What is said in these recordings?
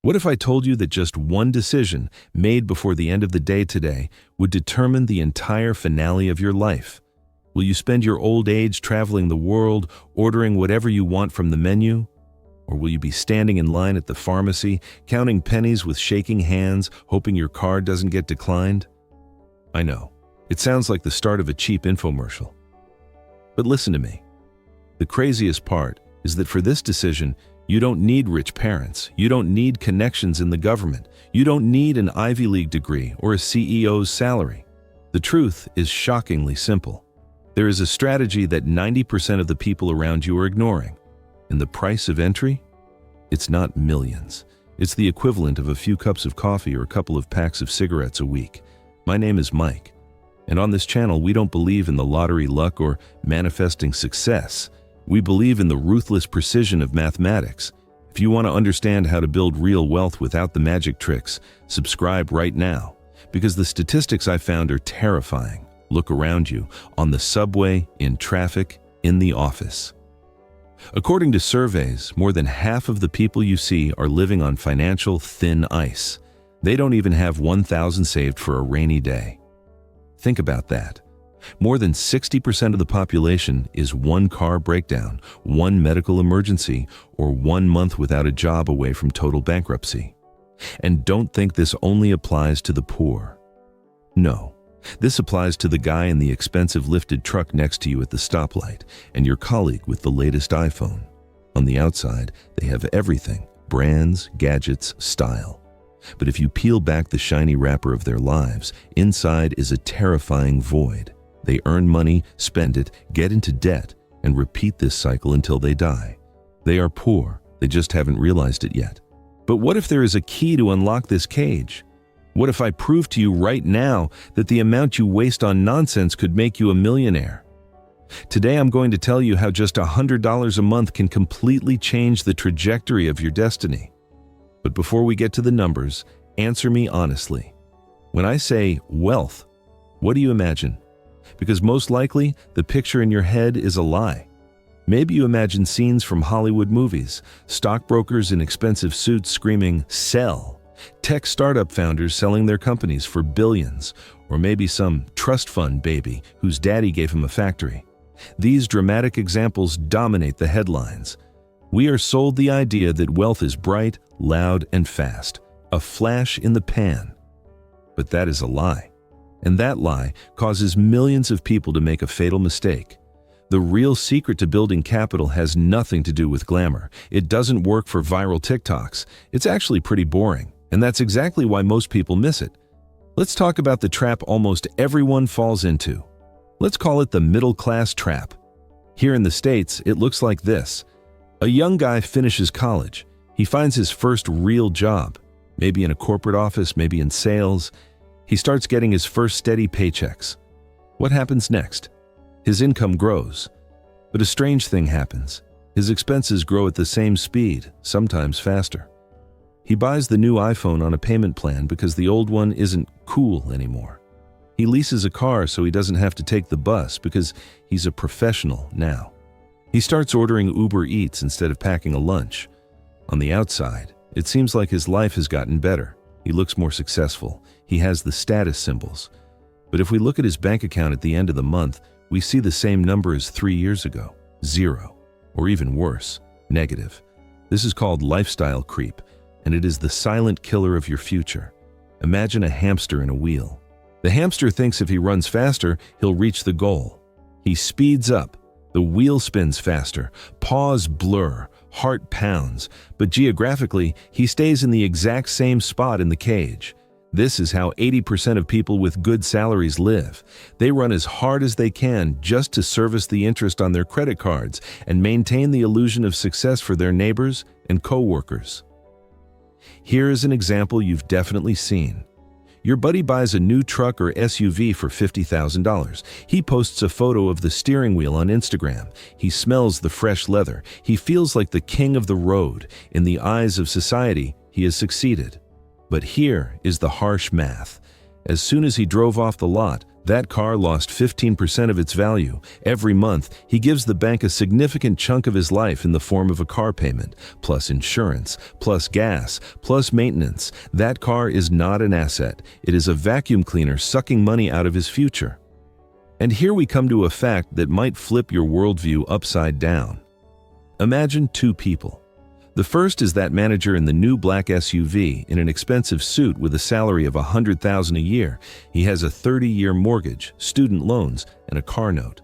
What if I told you that just one decision made before the end of the day today would determine the entire finale of your life? Will you spend your old age traveling the world, ordering whatever you want from the menu? Or will you be standing in line at the pharmacy, counting pennies with shaking hands, hoping your card doesn't get declined? I know, it sounds like the start of a cheap infomercial. But listen to me. The craziest part is that for this decision, you don't need rich parents, you don't need connections in the government, you don't need an Ivy League degree or a CEO's salary. The truth is shockingly simple. There is a strategy that 90% of the people around you are ignoring. And the price of entry? It's not millions. It's the equivalent of a few cups of coffee or a couple of packs of cigarettes a week. My name is Mike, and on this channel we don't believe in the lottery luck or manifesting success. We believe in the ruthless precision of mathematics. If you want to understand how to build real wealth without the magic tricks, subscribe right now, because the statistics I found are terrifying. Look around you, on the subway, in traffic, in the office. According to surveys, more than half of the people you see are living on financial thin ice. They don't even have $1,000 saved for a rainy day. Think about that. More than 60% of the population is one car breakdown, one medical emergency, or 1 month without a job away from total bankruptcy. And don't think this only applies to the poor. No, this applies to the guy in the expensive lifted truck next to you at the stoplight and your colleague with the latest iPhone. On the outside, they have everything: brands, gadgets, style. But if you peel back the shiny wrapper of their lives, inside is a terrifying void. They earn money, spend it, get into debt, and repeat this cycle until they die. They are poor, they just haven't realized it yet. But what if there is a key to unlock this cage? What if I prove to you right now that the amount you waste on nonsense could make you a millionaire? Today I'm going to tell you how just $100 a month can completely change the trajectory of your destiny. But before we get to the numbers, answer me honestly. When I say wealth, what do you imagine? Because most likely, the picture in your head is a lie. Maybe you imagine scenes from Hollywood movies, stockbrokers in expensive suits screaming, "Sell!" Tech startup founders selling their companies for billions, or maybe some trust fund baby whose daddy gave him a factory. These dramatic examples dominate the headlines. We are sold the idea that wealth is bright, loud, and fast, a flash in the pan. But that is a lie. And that lie causes millions of people to make a fatal mistake. The real secret to building capital has nothing to do with glamour. It doesn't work for viral TikToks. It's actually pretty boring, and that's exactly why most people miss it. Let's talk about the trap almost everyone falls into. Let's call it the middle-class trap. Here in the States, it looks like this. A young guy finishes college. He finds his first real job, maybe in a corporate office, maybe in sales. He starts getting his first steady paychecks. What happens next? His income grows. But a strange thing happens. His expenses grow at the same speed, sometimes faster. He buys the new iPhone on a payment plan because the old one isn't cool anymore. He leases a car so he doesn't have to take the bus because he's a professional now. He starts ordering Uber Eats instead of packing a lunch. On the outside, it seems like his life has gotten better. He looks more successful. He has the status symbols. But if we look at his bank account at the end of the month, we see the same number as 3 years ago, 0, or even worse, negative. This is called lifestyle creep, and it is the silent killer of your future. Imagine a hamster in a wheel. The hamster thinks if he runs faster, he'll reach the goal. He speeds up. The wheel spins faster, paws blur, heart pounds, but geographically, he stays in the exact same spot in the cage. This is how 80% of people with good salaries live. They run as hard as they can just to service the interest on their credit cards and maintain the illusion of success for their neighbors and co-workers. Here is an example you've definitely seen. Your buddy buys a new truck or SUV for $50,000. He posts a photo of the steering wheel on Instagram. He smells the fresh leather. He feels like the king of the road. In the eyes of society, he has succeeded. But here is the harsh math. As soon as he drove off the lot, That car lost 15% of its value. Every month, he gives the bank a significant chunk of his life in the form of a car payment, plus insurance, plus gas, plus maintenance. That car is not an asset. It is a vacuum cleaner sucking money out of his future. And here we come to a fact that might flip your worldview upside down. Imagine two people. The first is that manager in the new black SUV in an expensive suit with a salary of $100,000 a year. He has a 30-year mortgage, student loans, and a car note.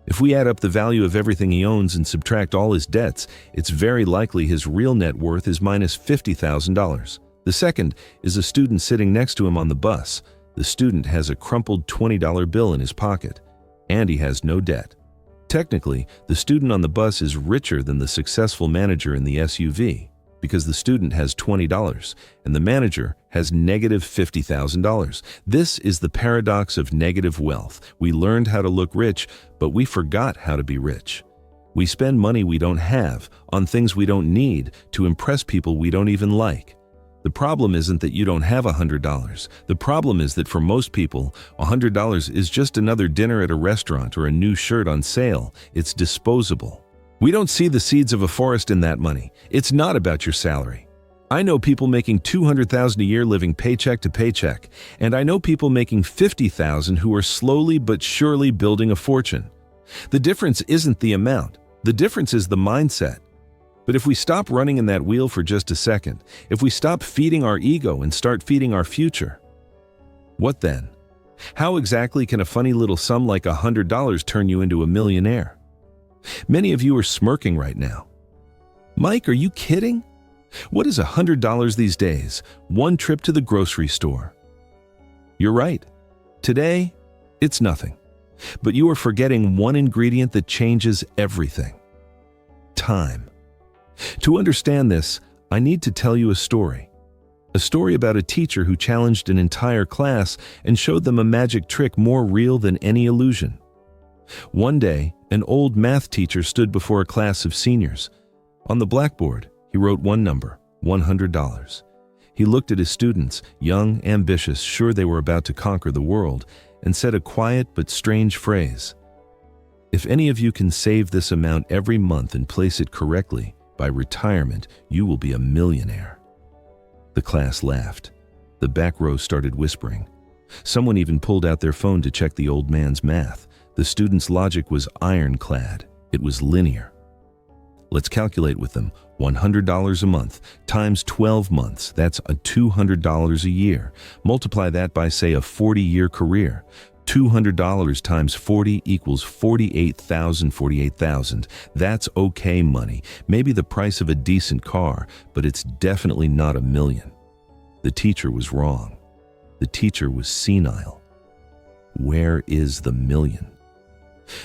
If we add up the value of everything he owns and subtract all his debts, it's very likely his real net worth is minus $50,000. The second is a student sitting next to him on the bus. The student has a crumpled $20 bill in his pocket, and he has no debt. Technically, the student on the bus is richer than the successful manager in the SUV because the student has $20 and the manager has negative $50,000. This is the paradox of negative wealth. We learned how to look rich, but we forgot how to be rich. We spend money we don't have on things we don't need to impress people we don't even like. The problem isn't that you don't have $100. The problem is that for most people, $100 is just another dinner at a restaurant or a new shirt on sale. It's disposable. We don't see the seeds of a forest in that money. It's not about your salary. I know people making $200,000 a year living paycheck to paycheck, and I know people making $50,000 who are slowly but surely building a fortune. The difference isn't the amount. The difference is the mindset. But if we stop running in that wheel for just a second, if we stop feeding our ego and start feeding our future, what then? How exactly can a funny little sum like $100 turn you into a millionaire? Many of you are smirking right now. Mike, are you kidding? What is $100 these days? One trip to the grocery store. You're right. Today, it's nothing. But you are forgetting one ingredient that changes everything. Time. To understand this, I need to tell you a story. A story about a teacher who challenged an entire class and showed them a magic trick more real than any illusion. One day, an old math teacher stood before a class of seniors. On the blackboard, he wrote one number, $100. He looked at his students, young, ambitious, sure they were about to conquer the world, and said a quiet but strange phrase. If any of you can save this amount every month and place it correctly, by retirement, you will be a millionaire. The class laughed. The back row started whispering. Someone even pulled out their phone to check the old man's math. The student's logic was ironclad. It was linear. Let's calculate with them. $100 a month times 12 months, that's $200 a year. Multiply that by, say, a 40-year career. $200 times 40 equals $48,000. That's okay money. Maybe the price of a decent car, but it's definitely not $1 million. The teacher was wrong. The teacher was senile. Where is the million?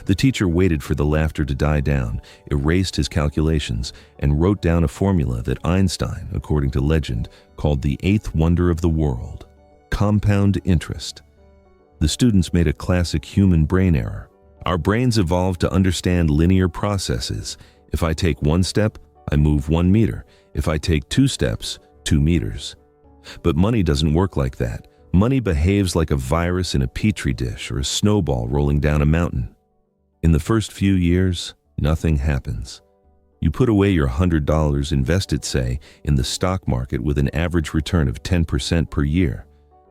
The teacher waited for the laughter to die down, erased his calculations, and wrote down a formula that Einstein, according to legend, called the eighth wonder of the world: compound interest. The students made a classic human brain error. Our brains evolved to understand linear processes. If I take one step, I move 1 meter. If I take 2 steps, 2 meters. But money doesn't work like that. Money behaves like a virus in a petri dish or a snowball rolling down a mountain. In the first few years, nothing happens. You put away your $100, invest it, say, in the stock market with an average return of 10% per year.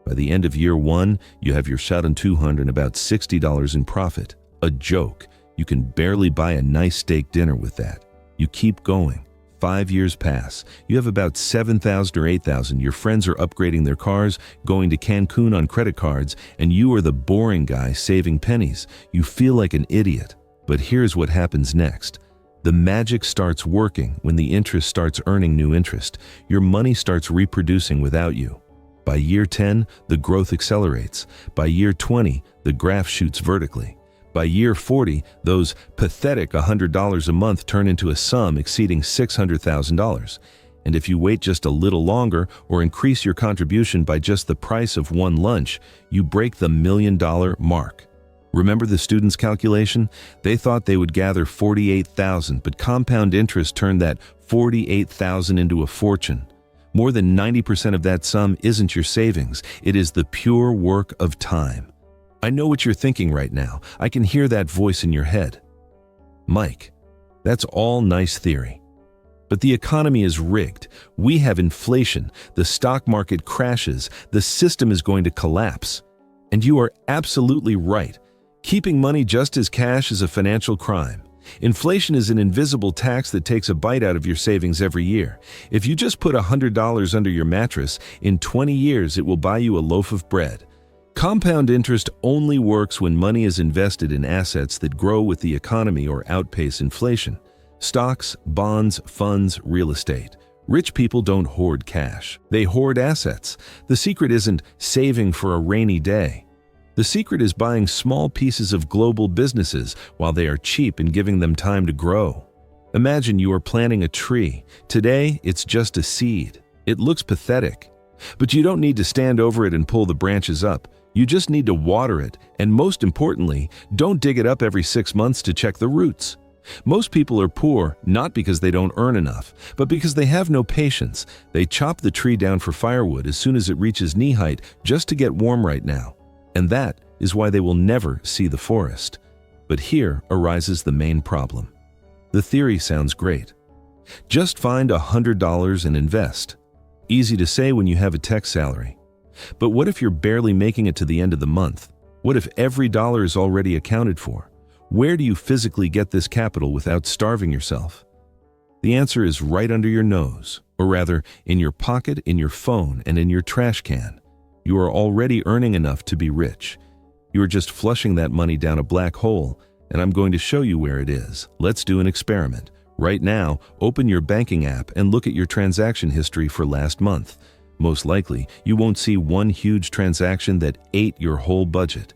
By the end of year 1, you have your shot on $200 and about $60 in profit. A joke. You can barely buy a nice steak dinner with that. You keep going. 5 years pass. You have about $7,000 or $8,000. Your friends are upgrading their cars, going to Cancun on credit cards, and you are the boring guy saving pennies. You feel like an idiot. But here's what happens next. The magic starts working when the interest starts earning new interest. Your money starts reproducing without you. By year 10, the growth accelerates. By year 20, the graph shoots vertically. By year 40, those pathetic $100 a month turn into a sum exceeding $600,000. And if you wait just a little longer or increase your contribution by just the price of one lunch, you break the $1 million mark. Remember the students' calculation? They thought they would gather $48,000, but compound interest turned that $48,000 into a fortune. More than 90% of that sum isn't your savings. It is the pure work of time. I know what you're thinking right now. I can hear that voice in your head. Mike, that's all nice theory. But the economy is rigged. We have inflation. The stock market crashes. The system is going to collapse. And you are absolutely right. Keeping money just as cash is a financial crime. Inflation is an invisible tax that takes a bite out of your savings every year. If you just put $100 under your mattress, in 20 years it will buy you a loaf of bread. Compound interest only works when money is invested in assets that grow with the economy or outpace inflation. Stocks, bonds, funds, real estate. Rich people don't hoard cash. They hoard assets. The secret isn't saving for a rainy day. The secret is buying small pieces of global businesses while they are cheap and giving them time to grow. Imagine you are planting a tree. Today, it's just a seed. It looks pathetic. But you don't need to stand over it and pull the branches up. You just need to water it, and most importantly, don't dig it up every 6 months to check the roots. Most people are poor not because they don't earn enough, but because they have no patience. They chop the tree down for firewood as soon as it reaches knee height just to get warm right now. And that is why they will never see the forest. But here arises the main problem. The theory sounds great. Just find $100 and invest. Easy to say when you have a tech salary. But what if you're barely making it to the end of the month? What if every dollar is already accounted for? Where do you physically get this capital without starving yourself? The answer is right under your nose, or rather, in your pocket, in your phone, and in your trash can. You are already earning enough to be rich. You are just flushing that money down a black hole, and I'm going to show you where it is. Let's do an experiment. Right now, open your banking app and look at your transaction history for last month. Most likely, you won't see one huge transaction that ate your whole budget.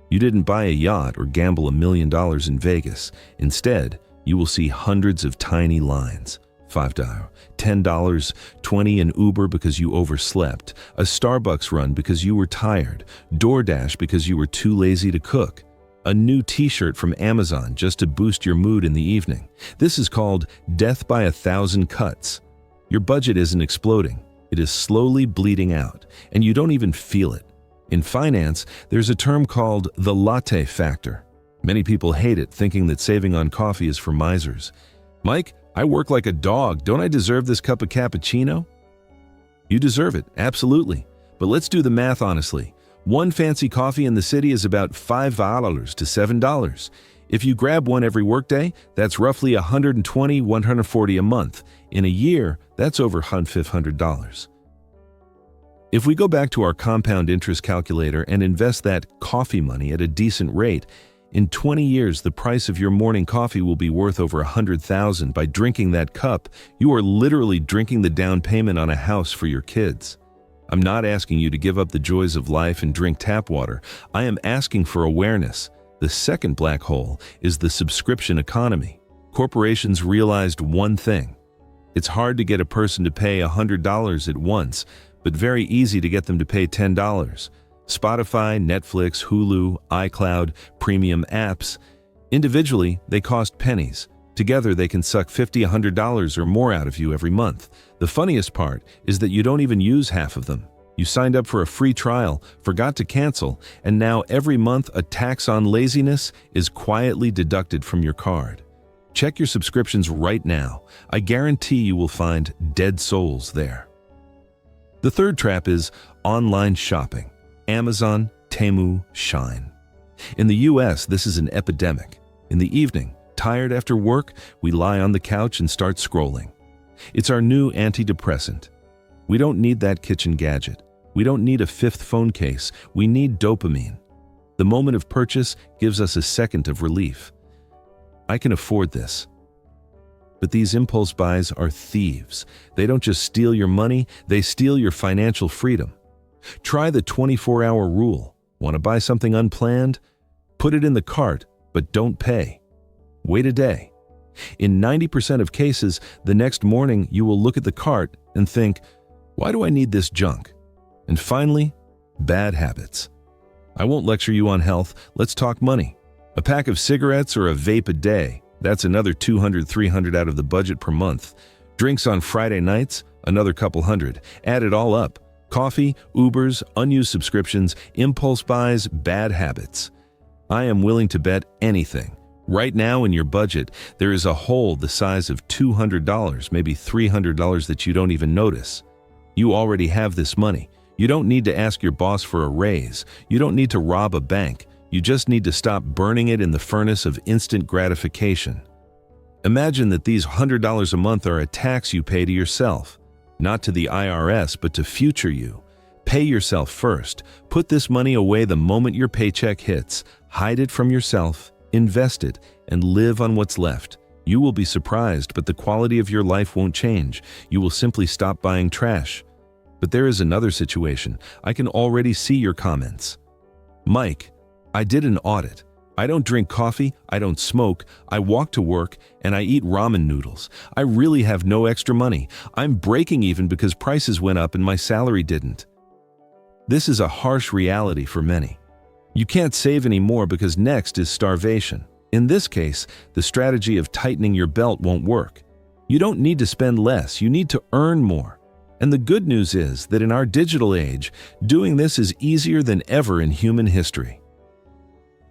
You didn't buy a yacht or gamble $1 million in Vegas. Instead, you will see hundreds of tiny lines. $5, $10, $20 in Uber because you overslept, a Starbucks run because you were tired, DoorDash because you were too lazy to cook, a new t-shirt from Amazon just to boost your mood in the evening. This is called death by 1,000 cuts. Your budget isn't exploding. It is slowly bleeding out, and you don't even feel it. In finance, there's a term called the latte factor. Many people hate it, thinking that saving on coffee is for misers. Mike, I work like a dog. Don't I deserve this cup of cappuccino? You deserve it, absolutely. But let's do the math honestly. One fancy coffee in the city is about $5 to $7. If you grab one every workday, that's roughly $120, $140 a month. In a year, that's over $500. If we go back to our compound interest calculator and invest that coffee money at a decent rate, in 20 years, the price of your morning coffee will be worth over $100,000. By drinking that cup, you are literally drinking the down payment on a house for your kids. I'm not asking you to give up the joys of life and drink tap water. I am asking for awareness. The second black hole is the subscription economy. Corporations realized one thing. It's hard to get a person to pay $100 at once, but very easy to get them to pay $10. Spotify, Netflix, Hulu, iCloud, premium apps. Individually, they cost pennies. Together, they can suck $50, $100 or more out of you every month. The funniest part is that you don't even use half of them. You signed up for a free trial, forgot to cancel, and now every month a tax on laziness is quietly deducted from your card. Check your subscriptions right now. I guarantee you will find dead souls there. The third trap is online shopping. Amazon, Temu, Shein. In the US, this is an epidemic. In the evening, tired after work, we lie on the couch and start scrolling. It's our new antidepressant. We don't need that kitchen gadget. We don't need a fifth phone case. We need dopamine. The moment of purchase gives us a second of relief. I can afford this. But these impulse buys are thieves. They don't just steal your money, they steal your financial freedom. Try the 24-hour rule. Want to buy something unplanned? Put it in the cart, but don't pay. Wait a day. In 90% of cases, the next morning you will look at the cart and think, why do I need this junk? And finally, bad habits. I won't lecture you on health, let's talk money. A pack of cigarettes or a vape a day, that's another $200, $300 out of the budget per month. Drinks on Friday nights, another couple hundred. Add it all up. Coffee, Ubers, unused subscriptions, impulse buys, bad habits. I am willing to bet anything. Right now in your budget, there is a hole the size of $200, maybe $300 that you don't even notice. You already have this money. You don't need to ask your boss for a raise. You don't need to rob a bank. You just need to stop burning it in the furnace of instant gratification. Imagine that these $100 a month are a tax you pay to yourself, not to the IRS, but to future you. Pay yourself first. Put this money away the moment your paycheck hits. Hide it from yourself, invest it, and live on what's left. You will be surprised, but the quality of your life won't change. You will simply stop buying trash. But there is another situation. I can already see your comments. Mike, I did an audit. I don't drink coffee, I don't smoke, I walk to work, and I eat ramen noodles. I really have no extra money. I'm breaking even because prices went up and my salary didn't. This is a harsh reality for many. You can't save anymore because next is starvation. In this case, the strategy of tightening your belt won't work. You don't need to spend less, you need to earn more. And the good news is that in our digital age, doing this is easier than ever in human history.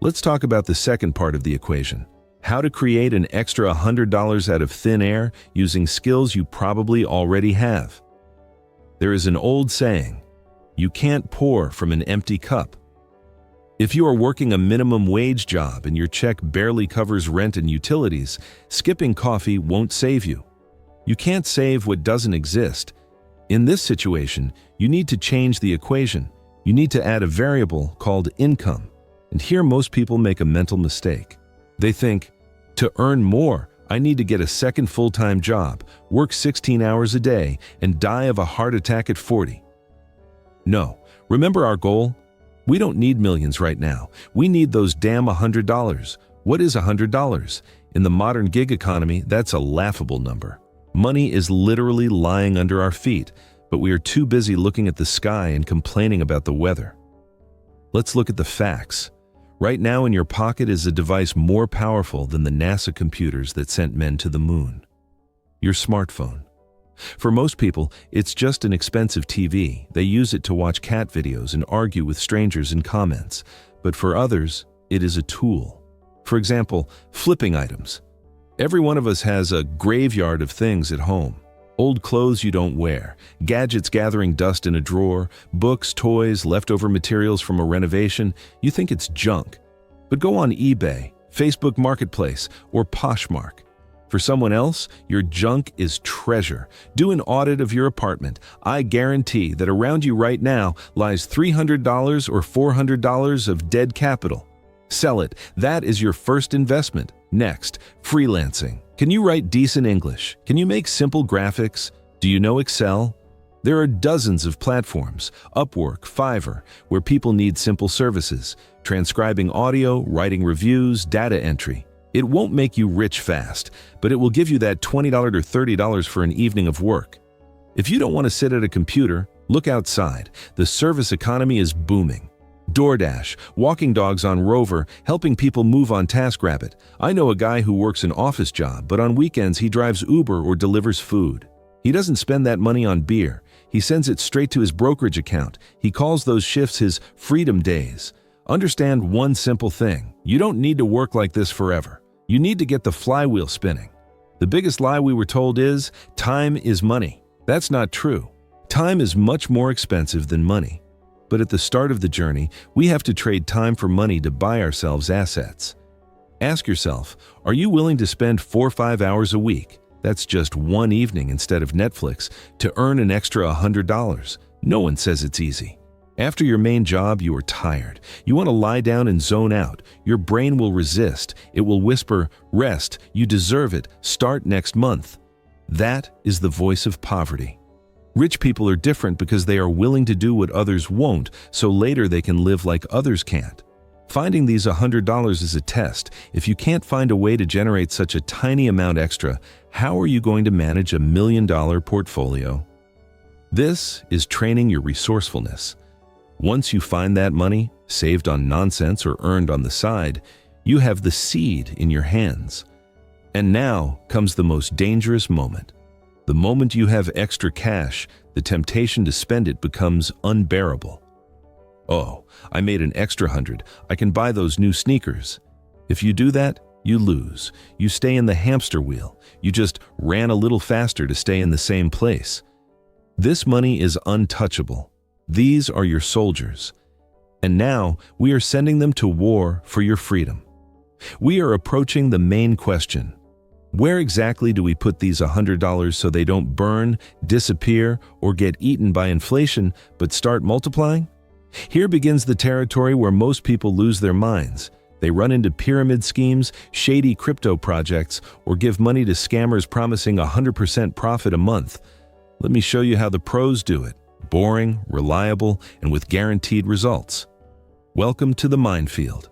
Let's talk about the second part of the equation. How to create an extra $100 out of thin air using skills you probably already have. There is an old saying, you can't pour from an empty cup. If you are working a minimum wage job and your check barely covers rent and utilities, skipping coffee won't save you. You can't save what doesn't exist. In this situation, you need to change the equation. You need to add a variable called income. And here most people make a mental mistake. They think, to earn more, I need to get a second full-time job, work 16 hours a day, and die of a heart attack at 40. No, remember our goal? We don't need millions right now. We need those damn $100. What is $100? In the modern gig economy, that's a laughable number. Money is literally lying under our feet, but we are too busy looking at the sky and complaining about the weather. Let's look at the facts. Right now in your pocket is a device more powerful than the NASA computers that sent men to the moon. Your smartphone. For most people, it's just an expensive TV. They use it to watch cat videos and argue with strangers in comments. But for others, it is a tool. For example, flipping items. Every one of us has a graveyard of things at home. Old clothes you don't wear, gadgets gathering dust in a drawer, books, toys, leftover materials from a renovation. You think it's junk. But go on eBay, Facebook Marketplace, or Poshmark. For someone else, your junk is treasure. Do an audit of your apartment. I guarantee that around you right now lies $300 or $400 of dead capital. Sell it. That is your first investment. Next, freelancing. Can you write decent English? Can you make simple graphics? Do you know Excel? There are dozens of platforms, Upwork, Fiverr, where people need simple services, transcribing audio, writing reviews, data entry. It won't make you rich fast, but it will give you that $20 or $30 for an evening of work. If you don't want to sit at a computer, look outside. The service economy is booming. DoorDash, walking dogs on Rover, helping people move on TaskRabbit. I know a guy who works an office job, but on weekends he drives Uber or delivers food. He doesn't spend that money on beer. He sends it straight to his brokerage account. He calls those shifts his freedom days. Understand one simple thing. You don't need to work like this forever. You need to get the flywheel spinning. The biggest lie we were told is, time is money. That's not true. Time is much more expensive than money. But at the start of the journey, we have to trade time for money to buy ourselves assets. Ask yourself, are you willing to spend 4 or 5 hours a week? That's just one evening instead of Netflix, to earn an extra $100. No one says it's easy. After your main job, you are tired. You want to lie down and zone out. Your brain will resist. It will whisper, rest, you deserve it, start next month. That is the voice of poverty. Rich people are different because they are willing to do what others won't, so later they can live like others can't. Finding these $100 is a test. If you can't find a way to generate such a tiny amount extra, how are you going to manage $1 million portfolio? This is training your resourcefulness. Once you find that money, saved on nonsense or earned on the side, you have the seed in your hands. And now comes the most dangerous moment. The moment you have extra cash, the the temptation to spend it becomes unbearable. Oh, I made an extra 100. I can buy those new sneakers. If you do that, you lose. You stay in the hamster wheel. You just ran a little faster to stay in the same place. This money is untouchable. These are your soldiers. And now we are sending them to war for your freedom. We are approaching the main question. Where exactly do we put these $100 so they don't burn, disappear, or get eaten by inflation, but start multiplying? Here begins the territory where most people lose their minds. They run into pyramid schemes, shady crypto projects, or give money to scammers promising 100% profit a month. Let me show you how the pros do it. Boring, reliable, and with guaranteed results. Welcome to the minefield.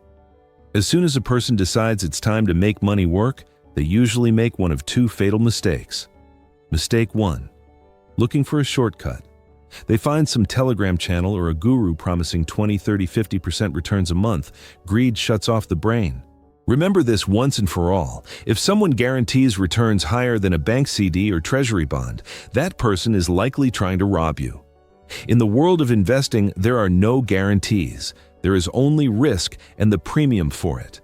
As soon as a person decides it's time to make money work, they usually make one of two fatal mistakes. Mistake 1. Looking for a shortcut. They find some Telegram channel or a guru promising 20, 30, 50% returns a month. Greed shuts off the brain. Remember this once and for all. If someone guarantees returns higher than a bank CD or treasury bond, that person is likely trying to rob you. In the world of investing, there are no guarantees. There is only risk and the premium for it.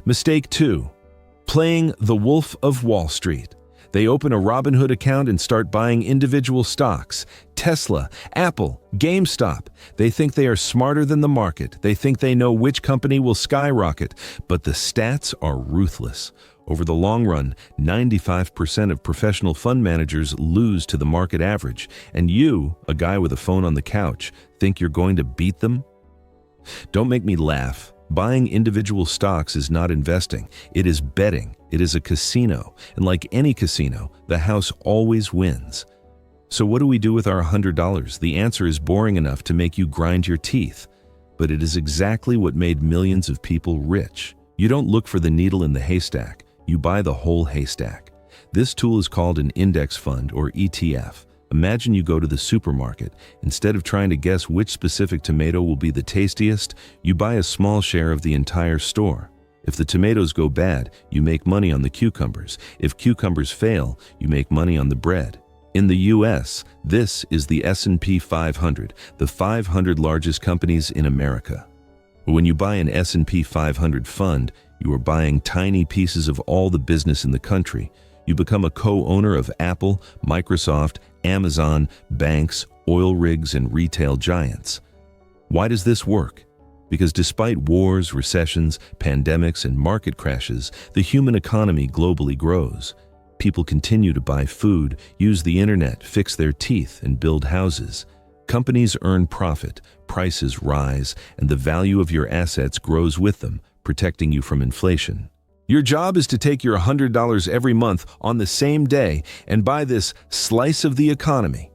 Mistake 2. Playing the Wolf of Wall Street. They open a Robinhood account and start buying individual stocks. Tesla, Apple, GameStop. They think they are smarter than the market. They think they know which company will skyrocket. But the stats are ruthless. Over the long run, 95% of professional fund managers lose to the market average. And you, a guy with a phone on the couch, think you're going to beat them? Don't make me laugh. Buying individual stocks is not investing. It is betting. It is a casino. And like any casino, the house always wins. So what do we do with our $100? The answer is boring enough to make you grind your teeth. But it is exactly what made millions of people rich. You don't look for the needle in the haystack. You buy the whole haystack. This tool is called an index fund or ETF. Imagine you go to the supermarket. Instead of trying to guess which specific tomato will be the tastiest, you buy a small share of the entire store. If the tomatoes go bad, you make money on the cucumbers. If cucumbers fail, you make money on the bread. In the US, this is the S&P 500, the 500 largest companies in America. When you buy an S&P 500 fund, you are buying tiny pieces of all the business in the country. You become a co-owner of Apple, Microsoft, Amazon, banks, oil rigs, and retail giants. Why does this work? Because despite wars, recessions, pandemics, and market crashes, the human economy globally grows. People continue to buy food, use the internet, fix their teeth, and build houses. Companies earn profit, prices rise, and the value of your assets grows with them, protecting you from inflation. Your job is to take your $100 every month on the same day and buy this slice of the economy.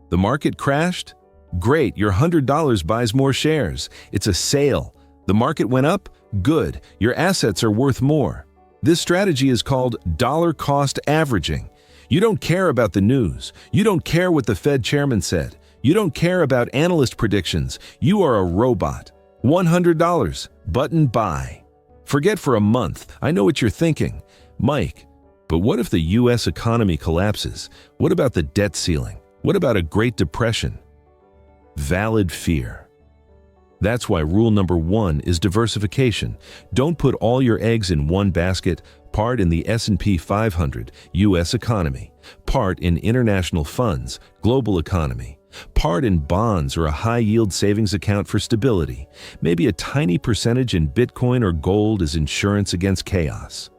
The market crashed? Great, your $100 buys more shares. It's a sale. The market went up? Good, your assets are worth more. This strategy is called dollar cost averaging. You don't care about the news. You don't care what the Fed chairman said. You don't care about analyst predictions. You are a robot. $100, button buy. Forget for a month. I know what you're thinking. Mike, but what if the US economy collapses? What about the debt ceiling? What about a Great Depression? Valid fear. That's why rule number 1 is diversification. Don't put all your eggs in one basket, part in the S&P 500, US economy, part in international funds, global economy, part in bonds or a high-yield savings account for stability. Maybe a tiny percentage in Bitcoin or gold as insurance against chaos.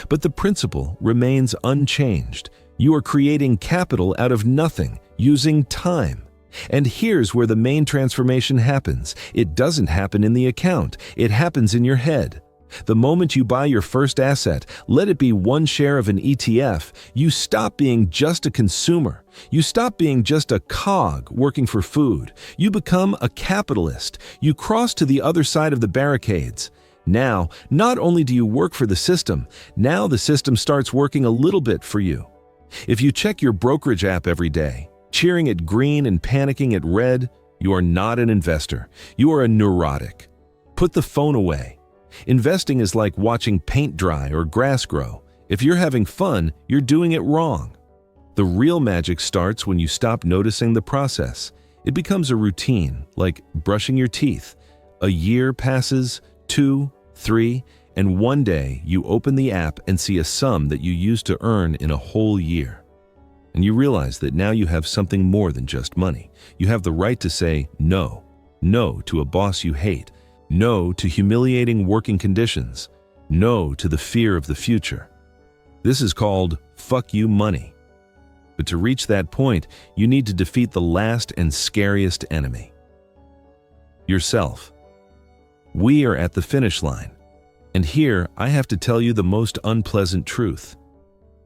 But the principle remains unchanged. You are creating capital out of nothing, using time. And here's where the main transformation happens. It doesn't happen in the account. It happens in your head. The moment you buy your first asset, let it be one share of an ETF, you stop being just a consumer. You stop being just a cog working for food. You become a capitalist. You cross to the other side of the barricades. Now, not only do you work for the system, now the system starts working a little bit for you. If you check your brokerage app every day, cheering at green and panicking at red, you are not an investor. You are a neurotic. Put the phone away. Investing is like watching paint dry or grass grow. If you're having fun, you're doing it wrong. The real magic starts when you stop noticing the process. It becomes a routine, like brushing your teeth. A year passes, 2, 3, and one day you open the app and see a sum that you used to earn in a whole year. And you realize that now you have something more than just money. You have the right to say no. No to a boss you hate. No to humiliating working conditions. No to the fear of the future. This is called fuck you money. But to reach that point, you need to defeat the last and scariest enemy. Yourself. We are at the finish line. And here, I have to tell you the most unpleasant truth.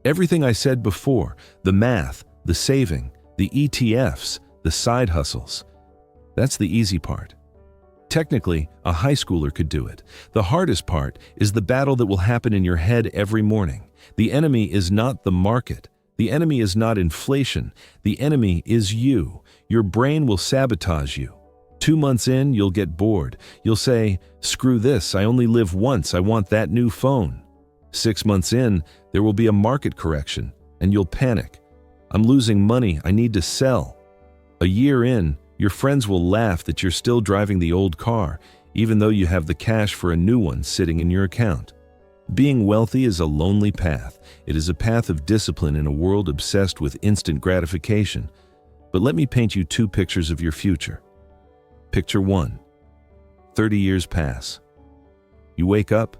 Everything I said before, the math, the saving, the ETFs, the side hustles, that's the easy part. Technically, a high schooler could do it. The hardest part is the battle that will happen in your head every morning. The enemy is not the market. The enemy is not inflation. The enemy is you. Your brain will sabotage you. 2 months in, you'll get bored. You'll say, screw this, I only live once, I want that new phone. 6 months in, there will be a market correction, and you'll panic. I'm losing money, I need to sell. A year in, your friends will laugh that you're still driving the old car, even though you have the cash for a new one sitting in your account. Being wealthy is a lonely path. It is a path of discipline in a world obsessed with instant gratification. But let me paint you 2 pictures of your future. Picture 1. 30 years pass. You wake up,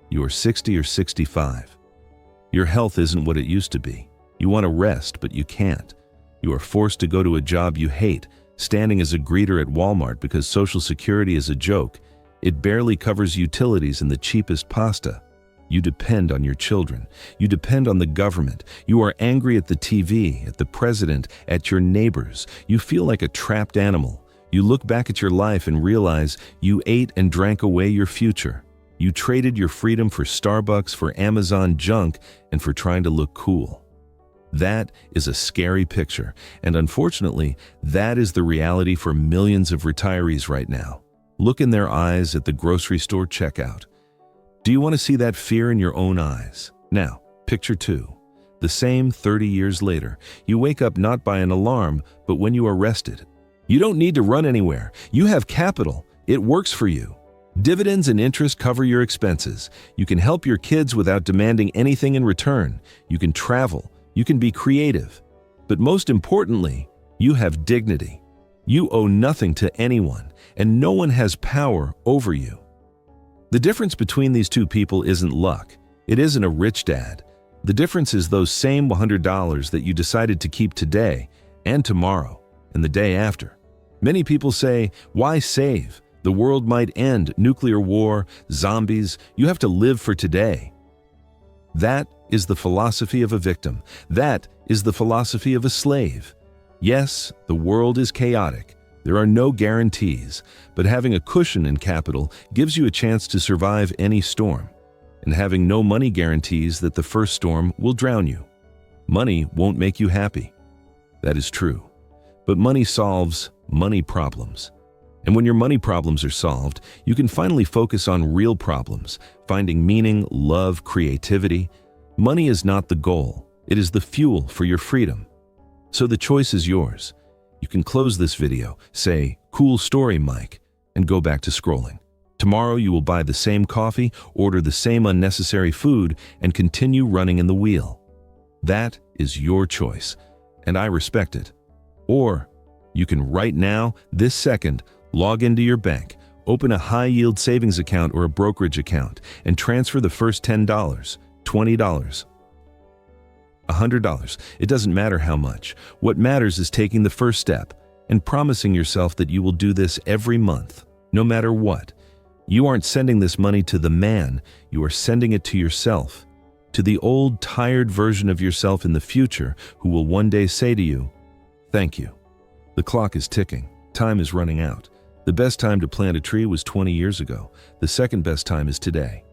you are 60 or 65. Your health isn't what it used to be. You want to rest, but you can't. You are forced to go to a job you hate, standing as a greeter at Walmart because Social Security is a joke. It barely covers utilities and the cheapest pasta. You depend on your children. You depend on the government. You are angry at the TV, at the president, at your neighbors. You feel like a trapped animal. You look back at your life and realize you ate and drank away your future. You traded your freedom for Starbucks, for Amazon junk, and for trying to look cool. That is a scary picture, and unfortunately, that is the reality for millions of retirees right now. Look in their eyes at the grocery store checkout. Do you want to see that fear in your own eyes? Now, picture 2. The same 30 years later, you wake up not by an alarm, but when you are rested. You don't need to run anywhere. You have capital. It works for you. Dividends and interest cover your expenses. You can help your kids without demanding anything in return. You can travel. You can be creative. But most importantly, you have dignity. You owe nothing to anyone, and no one has power over you. The difference between these 2 people isn't luck. It isn't a rich dad. The difference is those same $100 that you decided to keep today and tomorrow and the day after. Many people say, why save? The world might end, nuclear war, zombies. You have to live for today. That is the philosophy of a victim. That is the philosophy of a slave. Yes, the world is chaotic. There are no guarantees, but having a cushion in capital gives you a chance to survive any storm. And having no money guarantees that the first storm will drown you. Money won't make you happy. That is true. But money solves money problems. And when your money problems are solved, you can finally focus on real problems, finding meaning, love, creativity. Money is not the goal. It is the fuel for your freedom. So the choice is yours. You can close this video, say, "Cool story, Mike," and go back to scrolling. Tomorrow you will buy the same coffee, order the same unnecessary food, and continue running in the wheel. That is your choice, and I respect it. Or you can right now, this second, log into your bank, open a high-yield savings account or a brokerage account, and transfer the first $10, $20, $100. It doesn't matter how much. What matters is taking the first step and promising yourself that you will do this every month, no matter what. You aren't sending this money to the man, you are sending it to yourself, to the old, tired version of yourself in the future who will one day say to you, "Thank you." The clock is ticking. Time is running out. The best time to plant a tree was 20 years ago. The second best time is today.